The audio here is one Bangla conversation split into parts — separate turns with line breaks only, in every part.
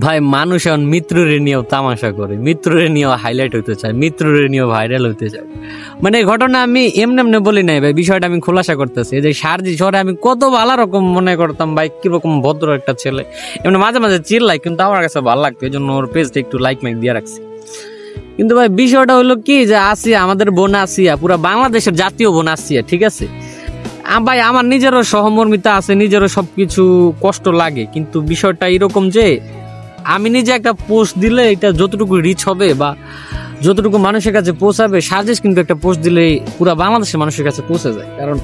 ভাই মানুষ এখন মিত্ররে নিয়েও তামাশা করে, মিত্ররে নিয়েও হাইলাইট হইতে চায়, মিত্ররে নিয়েও ভাইরাল হইতে চায়। মানে এই ঘটনা আমি এমনি বলি নাই ভাই, বিষয়টা আমি খোলাসা করতেছি। এই যে সারজি শহরে আমি কত ভালো রকম মনে করতাম ভাই, কিরকম ভদ্র একটা ছেলে, এমনি মাঝে মাঝে চিল্লাই, কিন্তু আমার কাছে ভালো লাগতো, এই জন্য ওর পেজটা একটু লাইক মাইক দিয়ে রাখছি। কিন্তু ভাই বিষয়টা হলো কি, যে আসিয়া আমাদের বোন আসিয়া পুরা বাংলাদেশের জাতীয় বোন আসিয়া, ঠিক আছে ভাই, আমার নিজেরও সহমর্মিতা আছে, নিজেরও সবকিছু কষ্ট লাগে, কিন্তু বিষয়টা এরকম যে আমি নিজে একটা পোস্ট দিলে এটা যতটুকু রিচ হবে বা যতটুকু মানুষের কাছে পৌঁছাবে, সাজেশ কিন্তু একটা পোস্ট দিলে পুরো বাংলাদেশের মানুষের কাছে পৌঁছে যায়, কারণ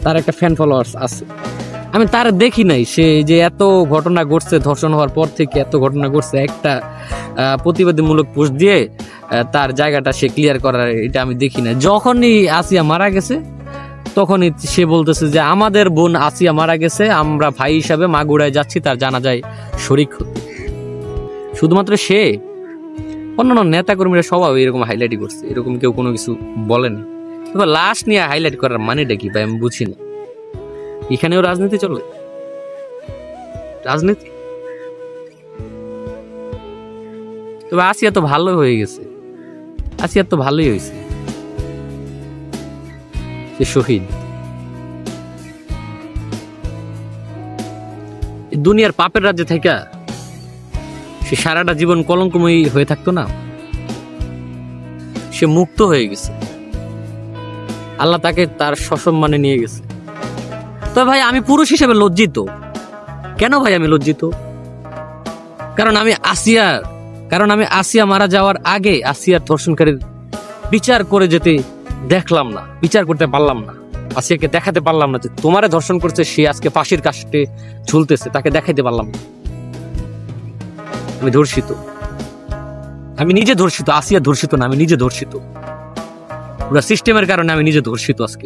তার একটা ফ্যান ফলোয়ার্স আছে। আমি তার দেখি নাই সে যে এত ঘটনা ঘটছে, ধর্ষণ হওয়ার পর থেকে এত ঘটনা ঘটছে, একটা প্রতিবাদীমূলক পোস্ট দিয়ে তার জায়গাটা সে ক্লিয়ার করার, এটা আমি দেখি না। যখনই আসিয়া মারা গেছে তখনই সে বলতেছে যে আমাদের বোন আসিয়া মারা গেছে, আমরা ভাই হিসাবে মাগুরায় যাচ্ছি তার জানাজায় শরীক হতে। শুধুমাত্র সে, অন্যান্য নেতা কর্মীরা সবাই এরকম হাইলাইটই করছে, এরকম কেউ কোনো কিছু বলেনি। তবে লাশ নিয়ে হাইলাইট করার মানেটা কি ভাই আমি বুঝি না। এখানেও রাজনীতি চলে, রাজনীতি। তবে আসিয়া তো ভালো হয়ে গেছে, আসিয়া তো ভালোই হয়েছে, সে শহীদ। দুনিয়ার পাপের রাজ্যে থেকে সে সারাটা জীবন কলঙ্কময়ী হয়ে থাকতো না, সে মুক্ত হয়ে গেছে, আল্লাহ তাকে তার সসম্মানে নিয়ে গেছে। তবে ভাই আমি পুরুষ হিসেবে লজ্জিত। কেন ভাই আমি লজ্জিত? কারণ আমি আসিয়া মারা যাওয়ার আগে আসিয়ার ধর্ষণকারীর বিচার করে যেতে দেখলাম না, বিচার করতে পারলাম না, আসিয়াকে দেখাতে পারলাম না যে তোমারে ধর্ষণ করছে, সে আজকে ফাঁসির কাস্টে ঝুলতেছে, তাকে দেখাইতে পারলাম না। আমি ধর্ষিত, আমি নিজে ধর্ষিত, আসিয়া ধর্ষিত না, আমি নিজে ধর্ষিত। পুরো সিস্টেমের কারণে আমি নিজে ধর্ষিত আজকে।